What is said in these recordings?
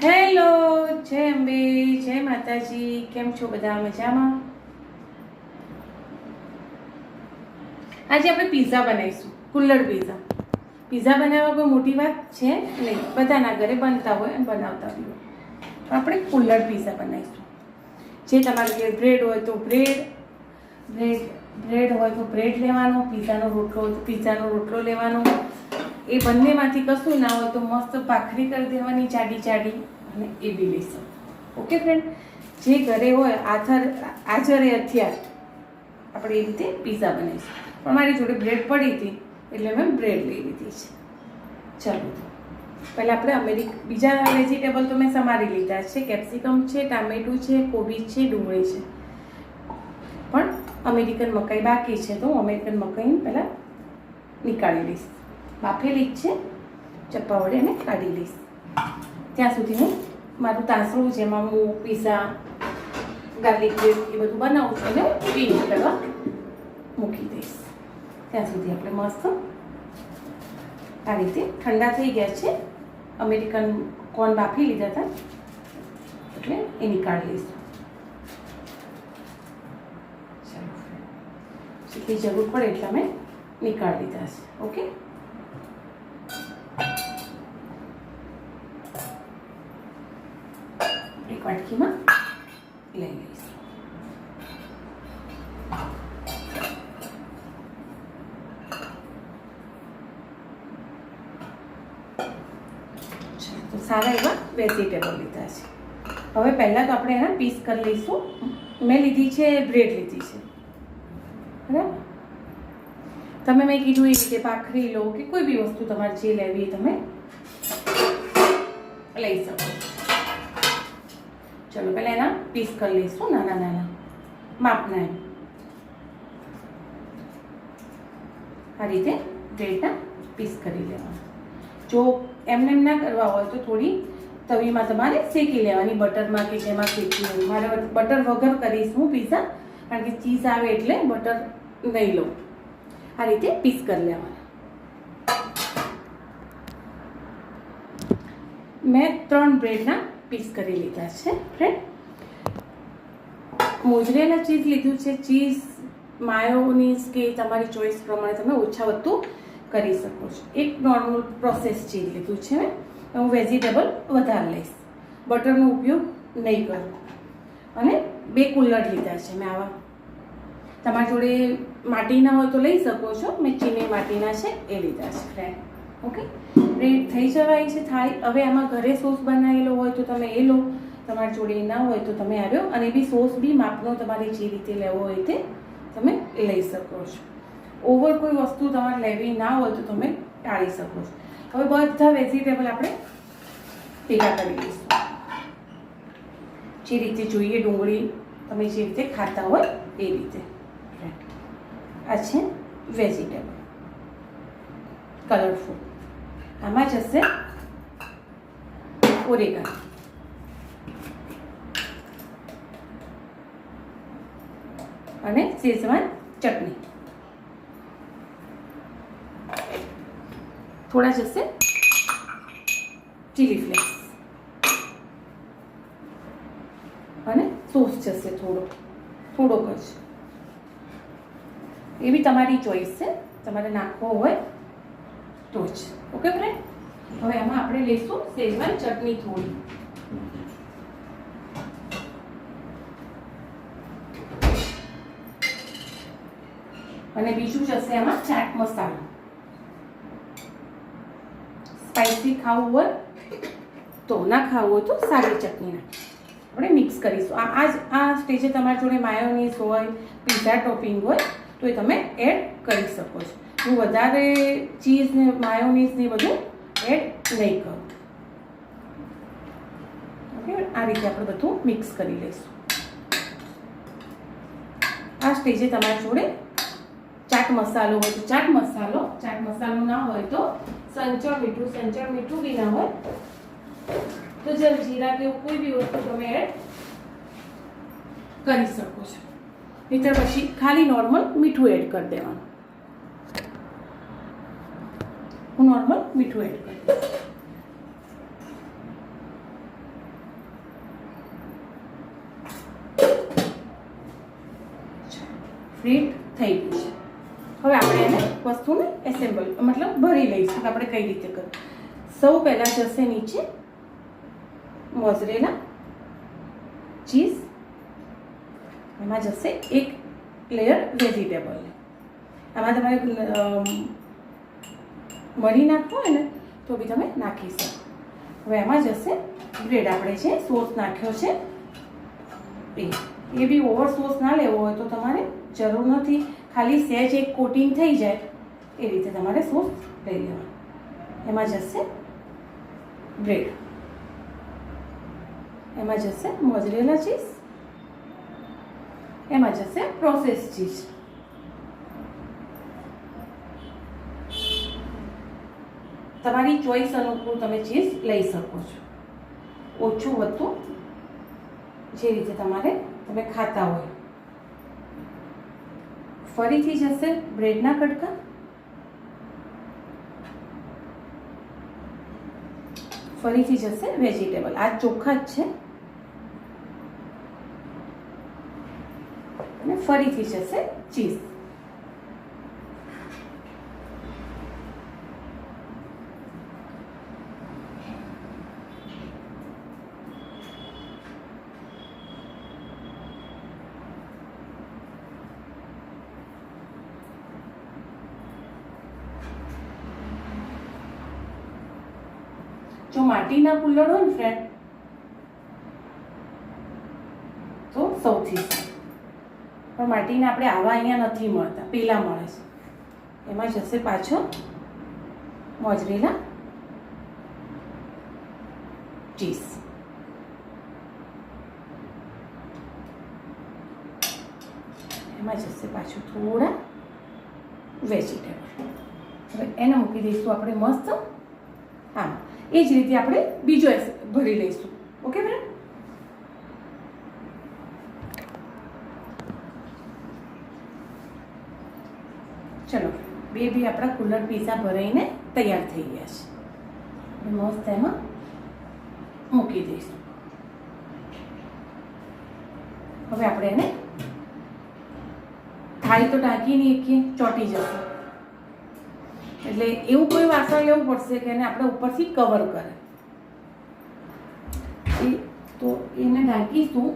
Hello, જય અંબે, જય માતાજી. કેમ છો બધા? મજામાં? આજે આપણે પિઝા બનાવીશું, કુલ્લડ પિઝા. પિઝા બનાવવા કોઈ મોટી વાત છે નહીં, બધાના ઘરે બનતા હોય અને બનાવતા હોય. તો આપણે કુલ્લડ પિઝા બનાવીશું. જે તમારી ઘરે બ્રેડ હોય તો બ્રેડ હોય તો બ્રેડ લેવાનો, પિઝાનો રોટલો હોય તો પિઝાનો રોટલો લેવાનો. એ બંનેમાંથી કશું ના હોય તો મસ્ત ભાખરી કરી દેવાની જાડી જાડી, અને એ બી લઈશું. ઓકે ફ્રેન્ડ, જે ઘરે હોય આજરે અત્યાર આપણે એ રીતે પિઝા બનાવીશું. પણ મારી જોડે બ્રેડ પડી હતી એટલે મેં બ્રેડ લઈ લીધી છે. ચાલો, પહેલાં આપણે બીજા વેજીટેબલ તો મેં સમારી લીધા છે. કેપ્સિકમ છે, ટામેટું છે, કોબીજ છે, ડુંગળી છે. પણ અમેરિકન મકાઈ બાકી છે તો હું અમેરિકન મકાઈને પહેલાં નીકાળી લઈશ. બાફેલી જ છે, ચપ્પા વડે એને કાઢી લઈશ. ત્યાં સુધી હું મારું તાસરું જેમાં હું પીઝા, ગાર્લિક બ્રેડ એ બધું બનાવું છું એને પીને કરવા મૂકી દઈશ. ત્યાં સુધી આપણે મસ્ત આ રીતે ઠંડા થઈ ગયા છે. અમેરિકન કોર્ન બાફી લીધા હતા એટલે એ નીકાળી લઈશું. ચાલો, જેટલી જરૂર પડે એટલા મેં નીકાળી લીધા છે. ઓકે, એક વાટકીમાં લઈ લઈશું. તો સારા એવા વેજીટેબલ લીધા છે. હવે પહેલાં તો આપણે એના પીસ કરી લઈશું. મેં લીધી છે બ્રેડ લીધી છે, બરાબર. તમે મેં કીધું એ રીતે ભાખરી લો કે કોઈ બી વસ્તુ તમારે જે લેવી એ તમે લઈ શકો. ચલો, પહેલાં એના પીસ કરી લઈશું, નાના નાના માપના. એમ આ રીતે બ્રેડના પીસ કરી લેવાના. જો એમને એમ ના કરવા હોય તો થોડી તવીમાં તમારે શેકી લેવાની, બટરમાં કે જેમાં શેકી લેવું. મારે બટર વગર કરીશ હું પિઝા, કારણ કે ચીઝ આવે એટલે બટર નહીં લઉં. આ રીતે પીસ કરી લેવાના. મેં 3 બ્રેડના પીસ કરી લીધા છે ફ્રેન્ડ. મોઝરેલા ચીઝ લીધું છે. ચીઝ, માયોનીઝ કે તમારી ચોઈસ પ્રમાણે તમે ઓછા વધતું કરી શકો છો. એક નોર્મલ પ્રોસેસ ચીઝ લીધું છે. હું વેજીટેબલ વધારે લઈશ, બટરનો ઉપયોગ નહીં કરું. અને 2 કુલ્લડ લીધા છે મેં આવા. તમારી જોડે માટીના હોય તો લઈ શકો છો. મેં ચીની માટીના છે એ લીધા છે ફ્રેન્ડ. ઓકે, રેડ થઈ જવાય છે થાય. હવે આમાં ઘરે સોસ બનાવેલો હોય તો તમે એ લો, તમારી જોડે ના હોય તો તમે આવ્યો. અને બી સોસ બી માપનો તમારે જે રીતે લેવો હોય તે તમે લઈ શકો છો. ઓવર કોઈ વસ્તુ તમારે લેવી ના હોય તો તમે ટાળી શકો છો. હવે બધા વેજીટેબલ આપણે ભેગા કરી દઈશું. જે રીતે જોઈએ, ડુંગળી તમે જે રીતે ખાતા હોય એ રીતે. આ છે વેજીટેબલ કલરફુલ. આમાં જશે ઓરેગાનો અને શેઝવાન ચટણી. થોડા જશે ચીલી ફ્લેક્સ અને સોસ જશે થોડોક જ. એ બી તમારી ચોઈસ છે, તમારે નાખવો હોય તો જ. ઓકે ફ્રેન્ડ, હવે આમાં આપણે લઈશું શેઝવાન ચટણી થોડી. અને બીજું જશે આમાં ચાટ મસાલો. સ્પાઈસી ખાવું હોય તો, ના ખાવું હોય તો સાદી ચટણી આપણે મિક્સ કરીશું. આ સ્ટેજે તમારી જોડે માયોનીઝ હોય, પિઝા ટોપિંગ હોય તો એ તમે એડ કરી શકો છો. હું વધારે ચીઝ ને માયોનીઝ ને બધું એડ નહીં કરું. ઓકે, આ રીતે આપણે બધું મિક્સ કરી લઈશું. આ સ્ટેજે તમારી જોડે ચાટ મસાલો હોય તો ચાટ મસાલો ના હોય તો સંચળ મીઠું બી ના હોય તો જલજીરા કે કોઈ બી વસ્તુ તમે એડ કરી શકો છો. નહીંતર પછી ખાલી નોર્મલ મીઠું એડ કરી દેવાનું. હું નોર્મલ મીઠું એડ કરીશ. ફિટ થઈ ગયું છે. હવે આપણે એને વસ્તુને એસેમ્બલ મતલબ ભરી લઈશું કે આપણે કઈ રીતે કરીએ. સૌ પહેલાં જશે નીચે મોઝરેલા ચીઝ, એમાં જશે એક લેયર વેજીટેબલ. આમાં તમારે મરી નાખવું હોય ને તો બી તમે નાખી શકો. હવે એમાં જશે બ્રેડ, આપણે જે સોસ નાખ્યો છે એ બી ઓવર સોસ ના લેવો હોય તો તમારે જરૂર નથી, ખાલી સહેજ એક કોટિંગ થઈ જાય એ રીતે તમારે સોસ લઈ લેવાનું. એમાં જશે બ્રેડ, એમાં જશે મોઝરેલા ચીઝ, એમાં જશે પ્રોસેસ ચીઝ. તમારી ચોઈસ અનુકૂળ તમે ચીઝ લઈ શકો છો, ઓછું વધતું જે રીતે તમારે તમે ખાતા હોય. ફરીથી જશે બ્રેડના કટકા, ફરીથી જશે વેજીટેબલ, આ ચોખ્ખા જ છે, અને ફરીથી જશે ચીઝ. જો માટીના કુલ્લડ હોય ને ફ્રેન્ડ તો સૌથી સારું, પણ માટીના આપણે આવા અહીંયા નથી મળતા, પેલા મળે છે. એમાં જશે પાછો મોઝરેલા ચીઝ, એમાં જશે પાછું થોડા વેજીટેબલ. હવે એને મૂકી દઈશું આપણે મસ્ત. હા, એ જ રીતે આપણે બીજો ભરી લઈશું. ઓકે ફ્રેન્ડ, ચલો બે આપણા કુલ્લડ પીઝા ભરાઈને તૈયાર થઈ ગયા છે. મસ્ત એમાં મૂકી દઈશું. હવે આપણે એને થાળી તો ઢાંકી નહીં શકીએ, ચોંટી જશે. એટલે એવું કોઈ વાસણ લેવું પડશે કે એને આપણે ઉપરથી કવર કરે. તો એને ઢાંકીશું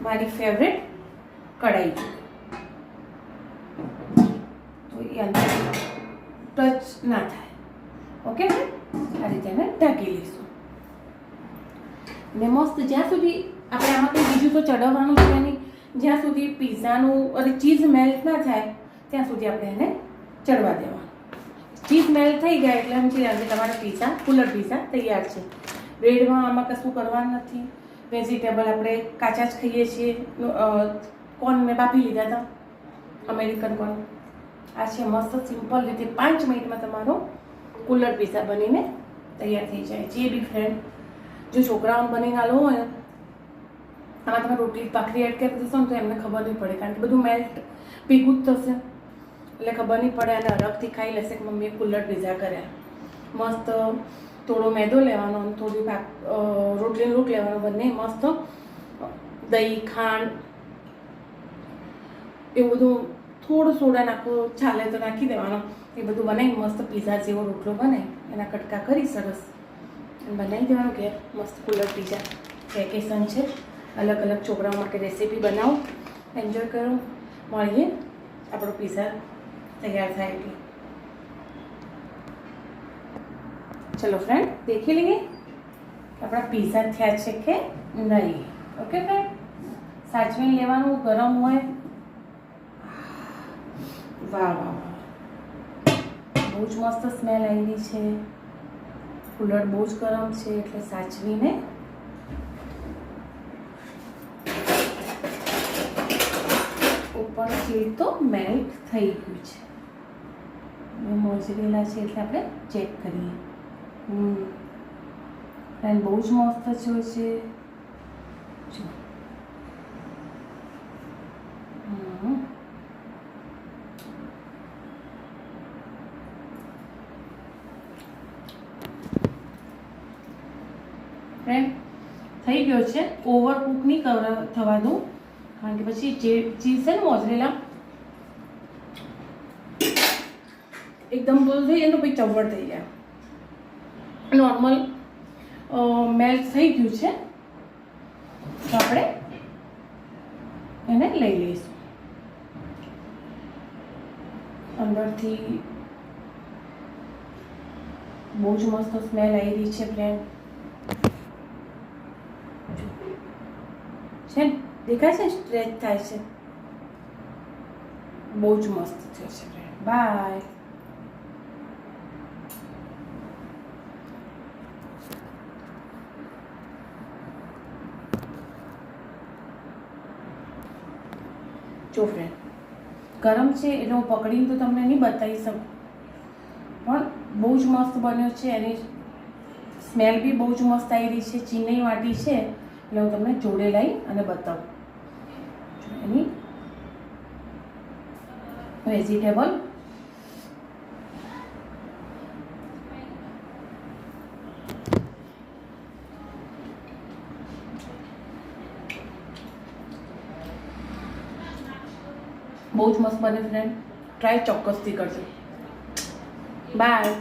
મારી ફેવરેટ કઢાઈ, તો એ અંદર ટચ ના થાય. ઓકે, આ રીતે એને ઢાંકી લઈશું. ને મસ્ત જ્યાં સુધી આપણે આમાં કંઈ બીજું તો ચડાવવાનું છે નહીં, જ્યાં સુધી પીઝાનું અને ચીઝ મેલ્ટ ના થાય ત્યાં સુધી આપણે એને ચડવા દેવાનું. ચીઝ મેલ્ટ થઈ જાય એટલે સમજી જાય તમારા પીઝા કુલ્લડ પીઝા તૈયાર છે. બ્રેડમાં આમાં કશું કરવાનું નથી. વેજીટેબલ આપણે કાચા જ ખાઈએ છીએ. કોર્ન મેં બાફી લીધા હતા, અમેરિકન કોર્ન. આ છે મસ્ત સિમ્પલ રીતે 5 મિનિટમાં તમારો કુલ્લડ પીઝા બનીને તૈયાર થઈ જાય. જે બી ફ્રેન્ડ જો છોકરાઓને બનીને આલો હોય ને, આમાં તમે રોટલી ભાખરી એડ કરી દેશો ને તો એમને ખબર નહીં પડે, કારણ કે બધું મેલ્ટ ભેગું જ થશે એટલે ખબર નહીં પડે. અને અલગથી ખાઈ લેશે કે મમ્મીએ કુલ્લડ પીઝા કર્યા. મસ્ત થોડો મેદો લેવાનો અને થોડી રોટલીનો લોટ લેવાનો, બંને મસ્ત દહીં ખાંડ એવું બધું, થોડું સોડા નાખો ચાલે તો નાખી દેવાનો. એ બધું બનાવી મસ્ત પીઝા જેવો રોટલો બનાવી એના કટકા કરી સરસ બનાવી દેવાનું. ઘેર મસ્ત કુલ્લડ પીઝા. વેકેશન છે, અલગ અલગ છોકરાઓ માટે રેસીપી બનાવો, એન્જોય કરો. મળીએ આપણો પીઝા તૈયાર થાય એટલે. ચલો ફ્રેન્ડ, દેખી લઈએ આપણા પીઝા થયા છે કે નહીં. ઓકે ફ્રેન્ડ, સાચવીને લેવાનું, ગરમ હોય. વાહ વાહ વાહ, બહુ જ મસ્ત સ્મેલ આવી છે. કુલ્લડ બહુ જ ગરમ છે એટલે સાચવીને ઉપરથી તો મેલ્ટ થઈ ગયું છે. મોઝરેલા છે એટલે આપણે ચેક કરીએ. એન્ડ બહુ જ મસ્ત છે. ફ્રેન્ડ, થઈ ગયો છે. ઓવર કુક નહીં થવા દઉં, કારણ કે પછી જે ચીઝ છે ને મોઝરેલા એકદમ બોલ થઈ જાય તો પછી ચવડ થઈ જાય. નોર્મલ મેલ્ટ થઈ ગયું છે, તો આપણે એને લઈ લઈશું. અંદરથી બહુ જ મસ્ત સ્મેલ આવી રહી છે ફ્રેન્ડ. છે ને, દેખાય છે, સ્ટ્રેચ થાય છે, બહુ જ મસ્ત થયો છે ફ્રેન્ડ. બાય. જો ફ્રેન્ડ, ગરમ છે એટલે હું પકડીને તો તમને નહીં બતાવી શકું, પણ બહુ જ મસ્ત બન્યો છે. એની સ્મેલ બી બહુ જ મસ્ત આવી રહી છે. ચીની વાટી છે એટલે હું તમને જોડે લાવી અને બતાવું. એની વેજીટેબલ બહુ જ મસ્ત બને ફ્રેન્ડ. ટ્રાય ચોક્કસથી કરજો. બાય.